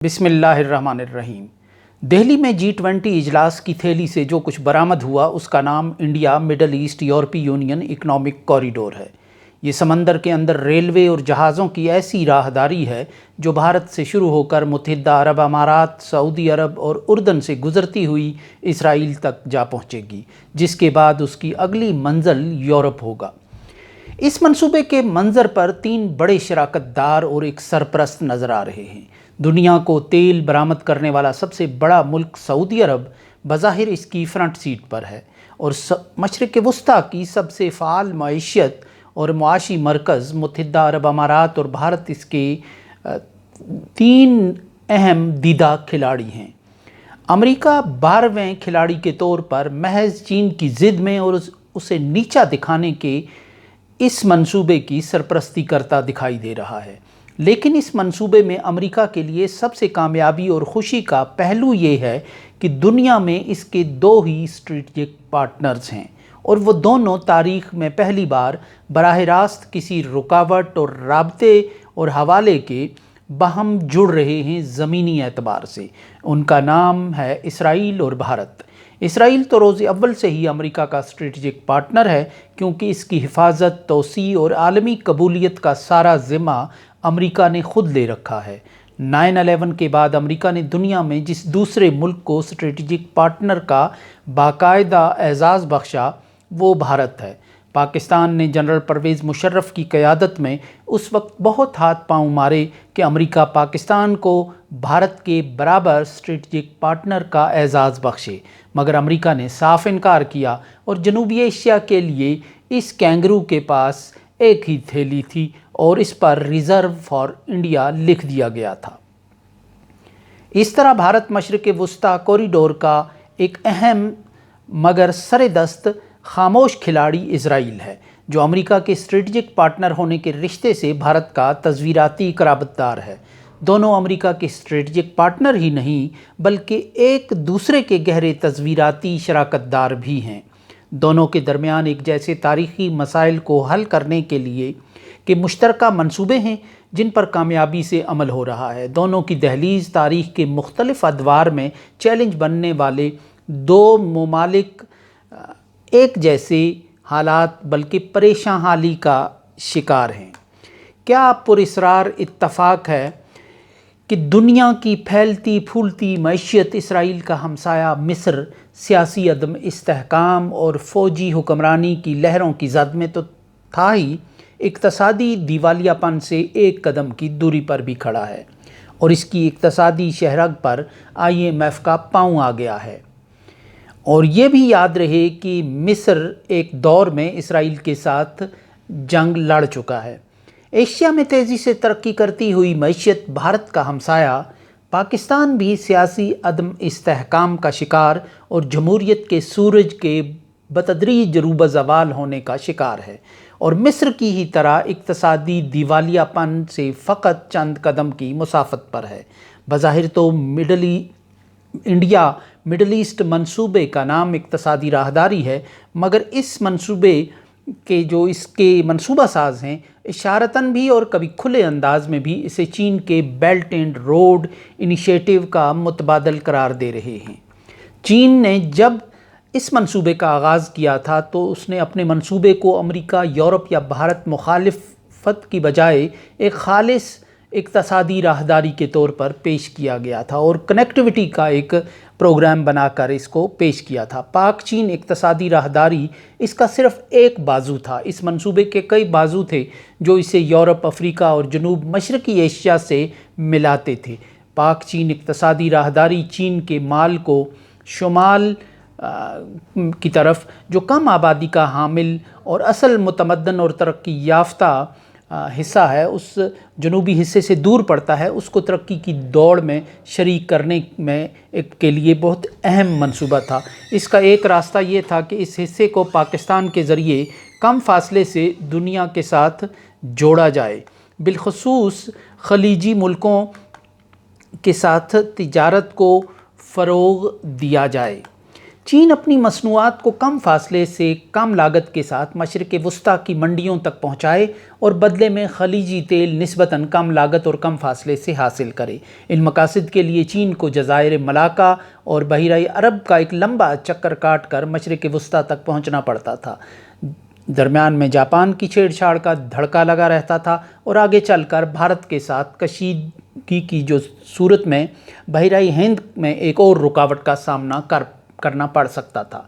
بسم اللہ الرحمن الرحیم۔ دہلی میں G20 اجلاس کی تھیلی سے جو کچھ برآمد ہوا اس کا نام انڈیا مڈل ایسٹ یورپی یونین اکنامک کوریڈور ہے۔ یہ سمندر کے اندر ریلوے اور جہازوں کی ایسی راہداری ہے جو بھارت سے شروع ہو کر متحدہ عرب امارات، سعودی عرب اور اردن سے گزرتی ہوئی اسرائیل تک جا پہنچے گی، جس کے بعد اس کی اگلی منزل یورپ ہوگا۔ اس منصوبے کے منظر پر تین بڑے شراکت دار اور ایک سرپرست نظر آ رہے ہیں۔ دنیا کو تیل برآمد کرنے والا سب سے بڑا ملک سعودی عرب بظاہر اس کی فرنٹ سیٹ پر ہے، اور مشرق وسطیٰ کی سب سے فعال معیشت اور معاشی مرکز متحدہ عرب امارات اور بھارت اس کے تین اہم دیدہ کھلاڑی ہیں۔ امریکا 12ویں کھلاڑی کے طور پر محض چین کی ضد میں اور اسے نیچا دکھانے کے اس منصوبے کی سرپرستی کرتا دکھائی دے رہا ہے، لیکن اس منصوبے میں امریکہ کے لیے سب سے کامیابی اور خوشی کا پہلو یہ ہے کہ دنیا میں اس کے دو ہی اسٹریٹجک پارٹنرز ہیں، اور وہ دونوں تاریخ میں پہلی بار براہ راست کسی رکاوٹ اور رابطے اور حوالے کے باہم جڑ رہے ہیں زمینی اعتبار سے۔ ان کا نام ہے اسرائیل اور بھارت۔ اسرائیل تو روز اول سے ہی امریکہ کا اسٹریٹجک پارٹنر ہے، کیونکہ اس کی حفاظت، توسیع اور عالمی قبولیت کا سارا ذمہ امریکہ نے خود لے رکھا ہے۔ 9/11 کے بعد امریکہ نے دنیا میں جس دوسرے ملک کو اسٹریٹجک پارٹنر کا باقاعدہ اعزاز بخشا وہ بھارت ہے۔ پاکستان نے جنرل پرویز مشرف کی قیادت میں اس وقت بہت ہاتھ پاؤں مارے کہ امریکہ پاکستان کو بھارت کے برابر اسٹریٹجک پارٹنر کا اعزاز بخشے، مگر امریکہ نے صاف انکار کیا، اور جنوبی ایشیا کے لیے اس کینگرو کے پاس ایک ہی تھیلی تھی اور اس پر ریزرو فار انڈیا لکھ دیا گیا تھا۔ اس طرح بھارت مشرق وسطیٰ کوریڈور کا ایک اہم مگر سر دست خاموش کھلاڑی اسرائیل ہے، جو امریکہ کے اسٹریٹجک پارٹنر ہونے کے رشتے سے بھارت کا تصویراتی قرابت دار ہے۔ دونوں امریکہ کے اسٹریٹجک پارٹنر ہی نہیں بلکہ ایک دوسرے کے گہرے تصویراتی شراکت دار بھی ہیں۔ دونوں کے درمیان ایک جیسے تاریخی مسائل کو حل کرنے کے لیے کہ مشترکہ منصوبے ہیں جن پر کامیابی سے عمل ہو رہا ہے۔ دونوں کی دہلیز تاریخ کے مختلف ادوار میں چیلنج بننے والے دو ممالک ایک جیسے حالات بلکہ پریشان حالی کا شکار ہیں۔ کیا پراسرار اتفاق ہے کہ دنیا کی پھیلتی پھولتی معیشت اسرائیل کا ہمسایہ مصر سیاسی عدم استحکام اور فوجی حکمرانی کی لہروں کی زد میں تو تھا ہی، اقتصادی دیوالیہ پن سے ایک قدم کی دوری پر بھی کھڑا ہے، اور اس کی اقتصادی شہرگ پر IMF کا پاؤں آ گیا ہے۔ اور یہ بھی یاد رہے کہ مصر ایک دور میں اسرائیل کے ساتھ جنگ لڑ چکا ہے۔ ایشیا میں تیزی سے ترقی کرتی ہوئی معیشت بھارت کا ہمسایہ پاکستان بھی سیاسی عدم استحکام کا شکار اور جمہوریت کے سورج کے بتدریج روبہ زوال ہونے کا شکار ہے، اور مصر کی ہی طرح اقتصادی دیوالیہ پن سے فقط چند قدم کی مسافت پر ہے۔ بظاہر تو انڈیا مڈل ایسٹ منصوبے کا نام اقتصادی راہداری ہے، مگر اس منصوبے کے جو اس کے منصوبہ ساز ہیں اشارتاً بھی اور کبھی کھلے انداز میں بھی اسے چین کے بیلٹ اینڈ روڈ انیشیٹو کا متبادل قرار دے رہے ہیں۔ چین نے جب اس منصوبے کا آغاز کیا تھا تو اس نے اپنے منصوبے کو امریکہ، یورپ یا بھارت مخالفت کی بجائے ایک خالص اقتصادی راہداری کے طور پر پیش کیا گیا تھا، اور کنیکٹیوٹی کا ایک پروگرام بنا کر اس کو پیش کیا تھا۔ پاک چین اقتصادی راہداری اس کا صرف ایک بازو تھا۔ اس منصوبے کے کئی بازو تھے جو اسے یورپ، افریقہ اور جنوب مشرقی ایشیا سے ملاتے تھے۔ پاک چین اقتصادی راہداری چین کے مال کو شمال کی طرف، جو کم آبادی کا حامل اور اصل متمدن اور ترقی یافتہ حصہ ہے، اس جنوبی حصے سے دور پڑتا ہے، اس کو ترقی کی دوڑ میں شریک کرنے میں کے لیے بہت اہم منصوبہ تھا۔ اس کا ایک راستہ یہ تھا کہ اس حصے کو پاکستان کے ذریعے کم فاصلے سے دنیا کے ساتھ جوڑا جائے، بالخصوص خلیجی ملکوں کے ساتھ تجارت کو فروغ دیا جائے۔ چین اپنی مصنوعات کو کم فاصلے سے کم لاگت کے ساتھ مشرق وسطیٰ کی منڈیوں تک پہنچائے اور بدلے میں خلیجی تیل نسبتاً کم لاگت اور کم فاصلے سے حاصل کرے۔ ان مقاصد کے لیے چین کو جزائر ملاکا اور بحیرہ عرب کا ایک لمبا چکر کاٹ کر مشرق وسطیٰ تک پہنچنا پڑتا تھا۔ درمیان میں جاپان کی چھیڑ چھاڑ کا دھڑکا لگا رہتا تھا اور آگے چل کر بھارت کے ساتھ کشیدگی کی جو صورت میں بحیرہ ہند میں ایک اور رکاوٹ کا سامنا کرنا پڑ سکتا تھا۔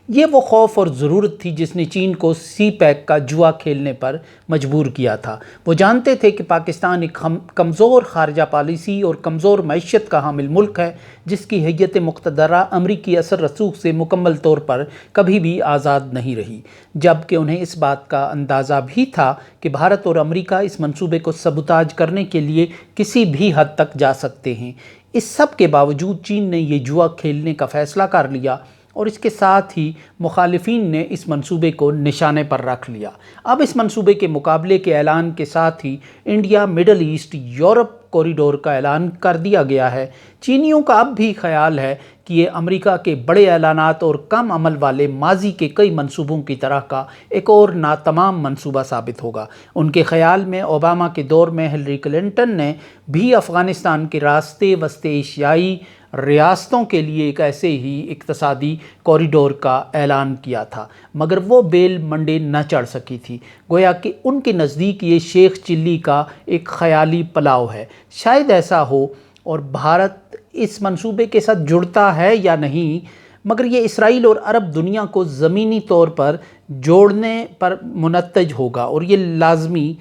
یہ وہ خوف اور ضرورت تھی جس نے چین کو سی پیک کا جوا کھیلنے پر مجبور کیا تھا۔ وہ جانتے تھے کہ پاکستان ایک کمزور خارجہ پالیسی اور کمزور معیشت کا حامل ملک ہے جس کی ہیئت مقتدرہ امریکی اثر رسوخ سے مکمل طور پر کبھی بھی آزاد نہیں رہی، جبکہ انہیں اس بات کا اندازہ بھی تھا کہ بھارت اور امریکہ اس منصوبے کو سبوتاژ کرنے کے لیے کسی بھی حد تک جا سکتے ہیں۔ اس سب کے باوجود چین نے یہ جوا کھیلنے کا فیصلہ کر لیا اور اس کے ساتھ ہی مخالفین نے اس منصوبے کو نشانے پر رکھ لیا۔ اب اس منصوبے کے مقابلے کے اعلان کے ساتھ ہی India middle east Europe corridor کا اعلان کر دیا گیا ہے۔ چینیوں کا اب بھی خیال ہے کہ یہ امریکہ کے بڑے اعلانات اور کم عمل والے ماضی کے کئی منصوبوں کی طرح کا ایک اور ناتمام منصوبہ ثابت ہوگا۔ ان کے خیال میں اوباما کے دور میں ہلری کلنٹن نے بھی افغانستان کے راستے وسط ایشیائی ریاستوں کے لیے ایک ایسے ہی اقتصادی کوریڈور کا اعلان کیا تھا، مگر وہ بیل منڈے نہ چڑھ سکی تھی۔ گویا کہ ان کے نزدیک یہ شیخ چلی کا ایک خیالی پلاؤ ہے۔ شاید ایسا ہو اور بھارت اس منصوبے کے ساتھ جڑتا ہے یا نہیں، مگر یہ اسرائیل اور عرب دنیا کو زمینی طور پر جوڑنے پر منتج ہوگا اور یہ لازمی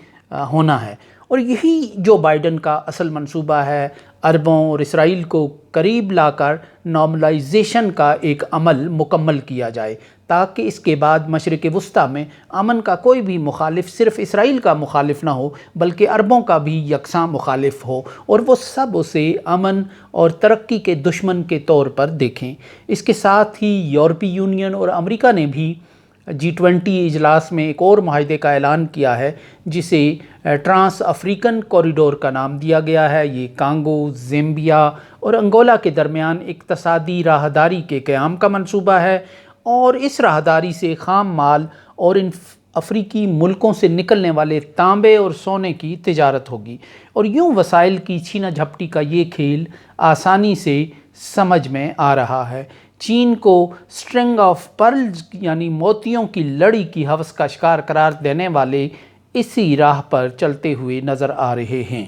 ہونا ہے۔ اور یہی جو بائیڈن کا اصل منصوبہ ہے، عربوں اور اسرائیل کو قریب لا کر نارملائزیشن کا ایک عمل مکمل کیا جائے تاکہ اس کے بعد مشرق وسطیٰ میں امن کا کوئی بھی مخالف صرف اسرائیل کا مخالف نہ ہو بلکہ عربوں کا بھی یکساں مخالف ہو اور وہ سب اسے امن اور ترقی کے دشمن کے طور پر دیکھیں۔ اس کے ساتھ ہی یورپی یونین اور امریکہ نے بھی G20 اجلاس میں ایک اور معاہدے کا اعلان کیا ہے جسے ٹرانس افریقن کوریڈور کا نام دیا گیا ہے۔ یہ کانگو، زیمبیا اور انگولا کے درمیان اقتصادی راہداری کے قیام کا منصوبہ ہے اور اس راہداری سے خام مال اور ان افریقی ملکوں سے نکلنے والے تانبے اور سونے کی تجارت ہوگی، اور یوں وسائل کی چھینا جھپٹی کا یہ کھیل آسانی سے سمجھ میں آ رہا ہے۔ چین کو سٹرنگ آف پرلز یعنی موتیوں کی لڑی کی ہوس کا شکار قرار دینے والے اسی راہ پر چلتے ہوئے نظر آ رہے ہیں۔